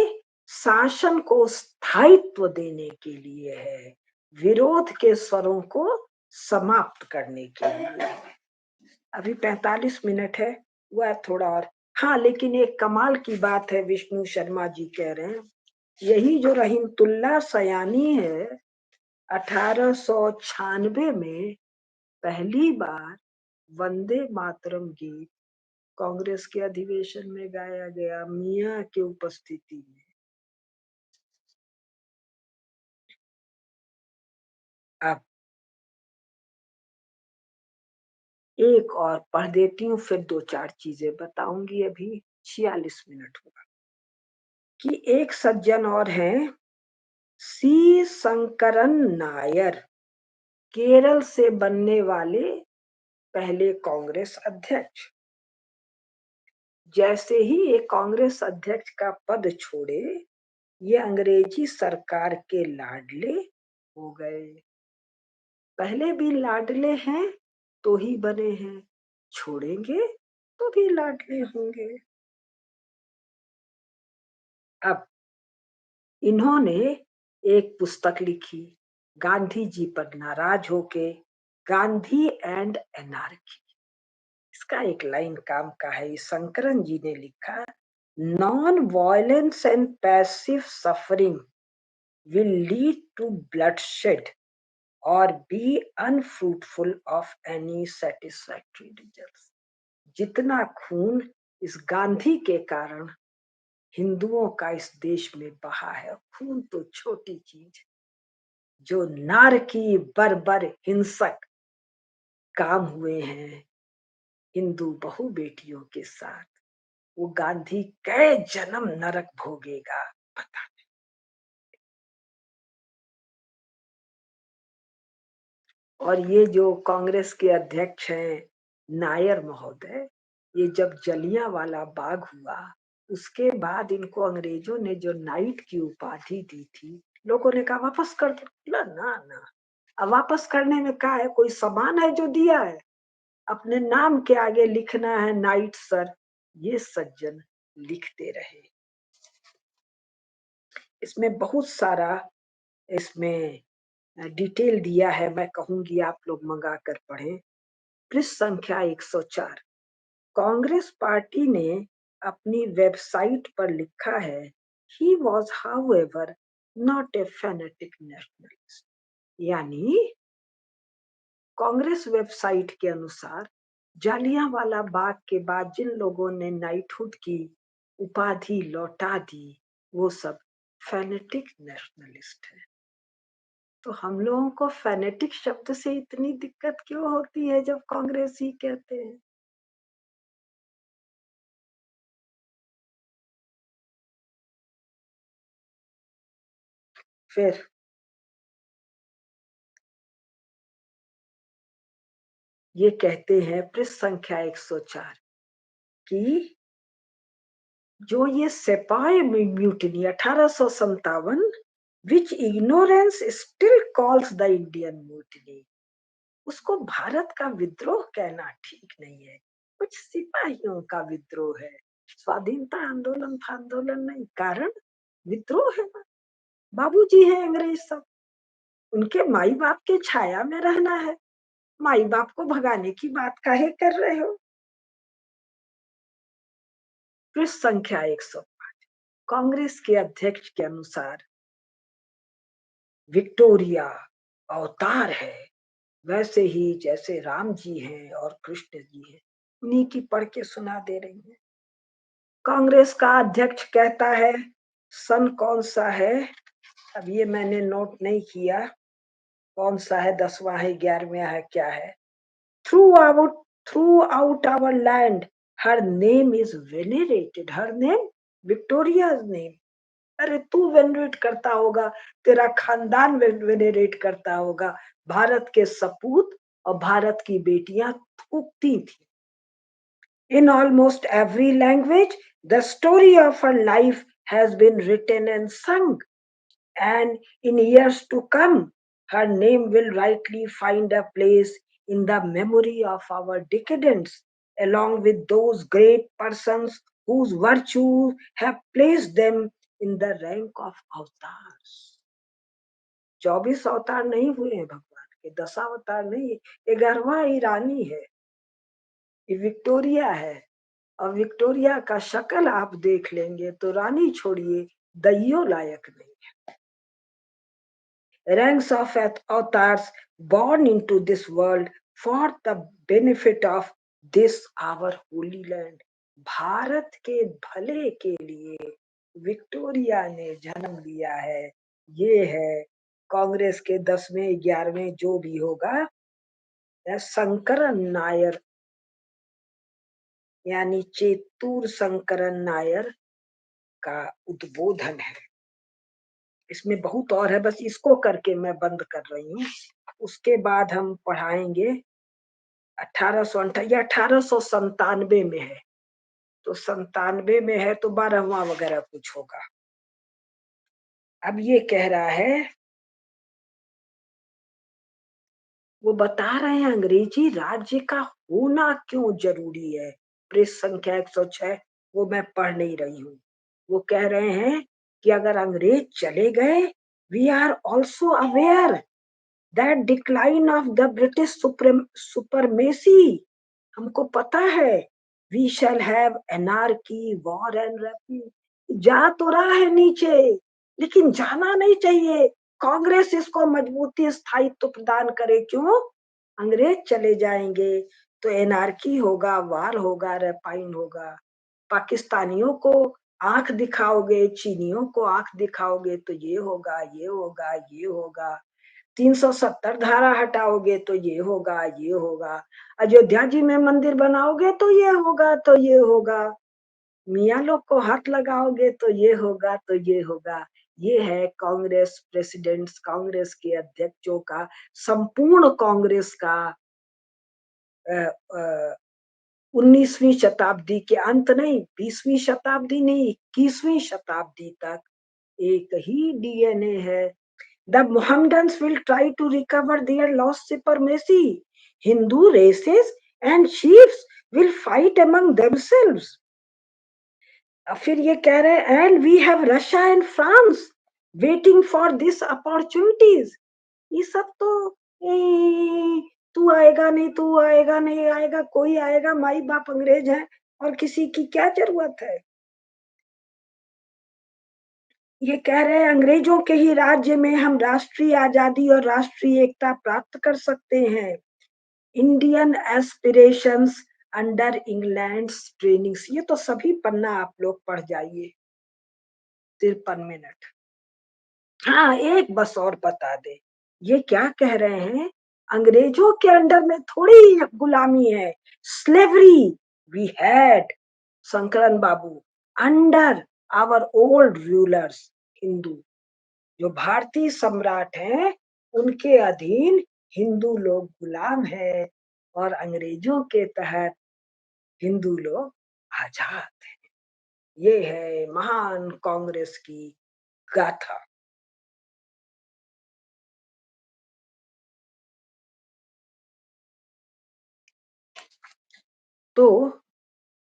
शासन को स्थायित्व देने के लिए है, विरोध के स्वरों को समाप्त करने के लिए। अभी 45 मिनट है, वह थोड़ा और। हाँ, लेकिन एक कमाल की बात है, विष्णु शर्मा जी कह रहे हैं, यही जो रहीमतुल्लाह सयानी है, 1896 में पहली बार वंदे मातरम गीत कांग्रेस के अधिवेशन में गाया गया, मियां की उपस्थिति में। अब एक और पढ़ देती हूँ, फिर 2-4 चीजें बताऊंगी। अभी 46 मिनट हुआ। कि एक सज्जन और हैं, सी शंकरन नायर, केरल से बनने वाले पहले कांग्रेस अध्यक्ष। जैसे ही ये कांग्रेस अध्यक्ष का पद छोड़े, ये अंग्रेजी सरकार के लाडले हो गए। पहले भी लाडले हैं तो ही बने हैं, छोड़ेंगे तो भी लाडले होंगे। अब इन्होंने एक पुस्तक लिखी, गांधी जी पर नाराज होके, गांधी एंड एनार्की। इसका एक लाइन काम का है, शंकरन जी ने लिखा, non violence and passive suffering will lead to bloodshed और be unfruitful of any satisfactory results. जितना खून इस गांधी के कारण हिंदुओं का इस देश में बहा है, खून तो छोटी चीज, जो नारकी बर्बर हिंसक काम हुए हैं हिंदू बहु बेटियों के साथ, वो गांधी कई जन्म नरक भोगेगा, पता। और ये जो कांग्रेस के अध्यक्ष हैं नायर महोदय, ये जब जलियांवाला बाग हुआ, उसके बाद इनको अंग्रेजों ने जो नाइट की उपाधि दी थी, लोगों ने कहा वापस कर दो। ना ना ना, अब वापस करने में क्या है, कोई सामान है जो दिया है, अपने नाम के आगे लिखना है नाइट सर। ये सज्जन लिखते रहे। इसमें बहुत सारा इसमें डिटेल दिया है, मैं कहूंगी आप लोग मंगा कर पढ़ें। पृष्ठ संख्या 104। कांग्रेस पार्टी ने अपनी वेबसाइट पर लिखा है, he was however not a fanatic nationalist. यानी कांग्रेस वेबसाइट के अनुसार जालियांवाला बाग के बाद जिन लोगों ने नाइटहुड की उपाधि लौटा दी, वो सब फैनेटिक नेशनलिस्ट है। तो हम लोगों को फैनेटिक शब्द से इतनी दिक्कत क्यों होती है जब कांग्रेस ही कहते हैं। फिर ये कहते हैं पृष्ठ संख्या 104 कि जो ये सिपाही mutiny 1857, which ignorance still calls the Indian mutiny, उसको भारत का विद्रोह कहना ठीक नहीं है, कुछ सिपाहियों का विद्रोह है। स्वाधीनता आंदोलन था, आंदोलन नहीं, कारण विद्रोह है ना। बाबूजी है अंग्रेज सब, उनके माई बाप के छाया में रहना है, माई बाप को भगाने की बात काहे कर रहे हो। पृष्ठ संख्या 105। कांग्रेस के अध्यक्ष के अनुसार विक्टोरिया अवतार है, वैसे ही जैसे राम जी हैं और कृष्ण जी हैं, उन्हीं की पढ़ के सुना दे रही है। कांग्रेस का अध्यक्ष कहता है, सन कौन सा है, अब ये मैंने नोट नहीं किया, कौन सा है, 10वां है, 11वां है, क्या है। Throughout our land, her name is venerated. Her name, Victoria's name. अरे तू वेनरेट करता होगा, तेरा खानदान वेनरेट करता होगा। भारत के सपूत और भारत की बेटियां थूकती थी। In almost every language, the story of her life has been written and sung, and in years to come, her name will rightly find a place in the memory of our decadents, along with those great persons whose virtues have placed them in the rank of avatars. 24 अवतार नहीं हुए हैं भगवान, के, दशावतार नहीं, 11वां ईरानी है, ये Victoria है। और विक्टोरिया का शक्ल आप देख लेंगे तो रानी छोड़िए, दैयों लायक नहीं। Ranks of avatars born into this world for the benefit of this our holy land. Bharat के भले के लिए विक्टोरिया ने जन्म लिया है। ये है कांग्रेस के 10वें 11वें जो भी होगा, शंकरन नायर यानी चेतूर शंकरन नायर का उद्बोधन है। इसमें बहुत और है, बस इसको करके मैं बंद कर रही हूँ। उसके बाद हम पढ़ाएंगे 1897 में है, तो 97 में है तो 12वां वगैरह कुछ होगा। अब ये कह रहा है, वो बता रहे हैं अंग्रेजी राज्य का होना क्यों जरूरी है। पृष्ठ संख्या 106, वो मैं पढ़ नहीं रही हूँ। वो कह रहे हैं कि अगर अंग्रेज चले गए, we are also aware that decline of the British supremacy, हमको पता है, we shall have anarchy, war and rapine, जा तो रहा है नीचे, लेकिन जाना नहीं चाहिए। कांग्रेस इसको मजबूती स्थायित्व प्रदान करे, क्यों? अंग्रेज चले जाएंगे तो एनार्की होगा, वार होगा, रैपाइन होगा। पाकिस्तानियों को आंख दिखाओगे, चीनियों को आंख दिखाओगे तो ये होगा, ये होगा, ये होगा। 370 धारा हटाओगे तो ये होगा, ये होगा। अयोध्या जी में मंदिर बनाओगे तो ये होगा, तो ये होगा। मियाँ लोग को हाथ लगाओगे तो ये होगा, तो ये होगा। ये है कांग्रेस प्रेसिडेंट्स, कांग्रेस के अध्यक्षों का, संपूर्ण कांग्रेस का 19वीं शताब्दी के अंत नहीं, 20वीं शताब्दी नहीं, 21वीं शताब्दी तक एक ही डीएनए है। The Mohammedans will try to recover their lost supremacy. Hindu races and chiefs will fight among themselves. फिर ये कह रहे हैं, and we have Russia and France waiting for this opportunities. ये सब तो तू आएगा नहीं, तू आएगा नहीं आएगा, कोई आएगा, माई बाप अंग्रेज है और किसी की क्या जरूरत है। ये कह रहे हैं अंग्रेजों के ही राज्य में हम राष्ट्रीय आजादी और राष्ट्रीय एकता प्राप्त कर सकते हैं। Indian aspirations under England's trainings, ये तो सभी पन्ना आप लोग पढ़ जाइए। 53 मिनट। हाँ, एक बस और बता दे, ये क्या कह रहे हैं, अंग्रेजों के अंडर में थोड़ी गुलामी है, slavery we had, Shankaran Babu, under our old rulers Hindu, जो भारतीय सम्राट हैं उनके अधीन हिंदू लोग गुलाम है, और अंग्रेजों के तहत हिंदू लोग आजाद हैं। ये है महान कांग्रेस की गाथा। तो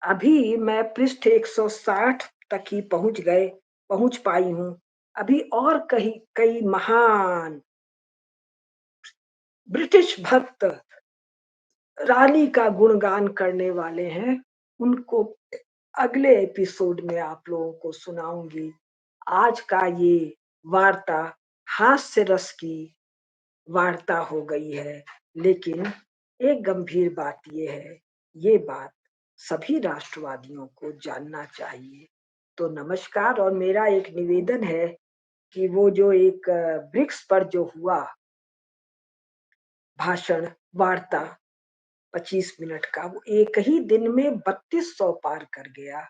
अभी मैं पृष्ठ 160 तक ही पहुंच पाई हूँ। अभी और कई महान ब्रिटिश भक्त रानी का गुणगान करने वाले हैं, उनको अगले एपिसोड में आप लोगों को सुनाऊंगी। आज का ये वार्ता हास्य रस की वार्ता हो गई है, लेकिन एक गंभीर बात ये है, ये बात सभी राष्ट्रवादियों को जानना चाहिए। तो नमस्कार, और मेरा एक निवेदन है कि वो जो एक ब्रिक्स पर जो हुआ भाषण वार्ता 25 मिनट का, वो एक ही दिन में 3200 पार कर गया।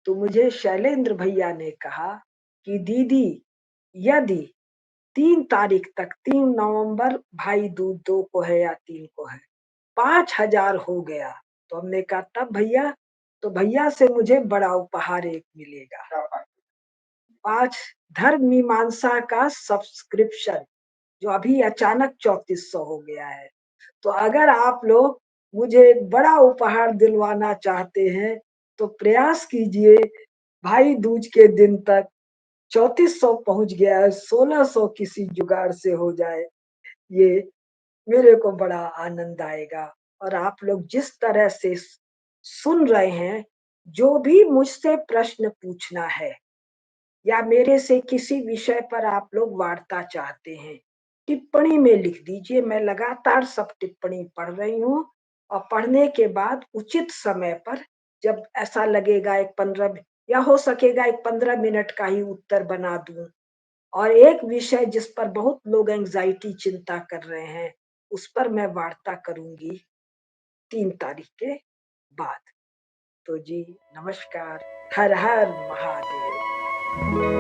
तो मुझे शैलेंद्र भैया ने कहा कि दीदी, यदि 3 तारीख तक, 3 नवंबर भाई दूज 2 को है या 3 को है, 5000 हो गया, तो हमने कहा तब भैया, तो भैया से मुझे बड़ा उपहार एक मिलेगा, 5 धर्म मीमांसा का सब्सक्रिप्शन, जो अभी अचानक 3400 हो गया है। तो अगर आप लोग मुझे एक बड़ा उपहार दिलवाना चाहते हैं तो प्रयास कीजिए, भाई दूज के दिन तक 3400 पहुंच गया है, 1600 किसी जुगाड़ से हो जाए। ये मेरे को बड़ा आनंद आएगा। और आप लोग जिस तरह से सुन रहे हैं, जो भी मुझसे प्रश्न पूछना है या मेरे से किसी विषय पर आप लोग वार्ता चाहते हैं, टिप्पणी में लिख दीजिए। मैं लगातार सब टिप्पणी पढ़ रही हूँ और पढ़ने के बाद उचित समय पर जब ऐसा लगेगा एक 15 या हो सकेगा एक 15 मिनट का ही उत्तर बना दूं। और एक विषय जिस पर बहुत लोग एंजाइटी चिंता कर रहे हैं, उस पर मैं वार्ता करूंगी 3 तारीख के बाद। तो जी नमस्कार। हर हर महादेव।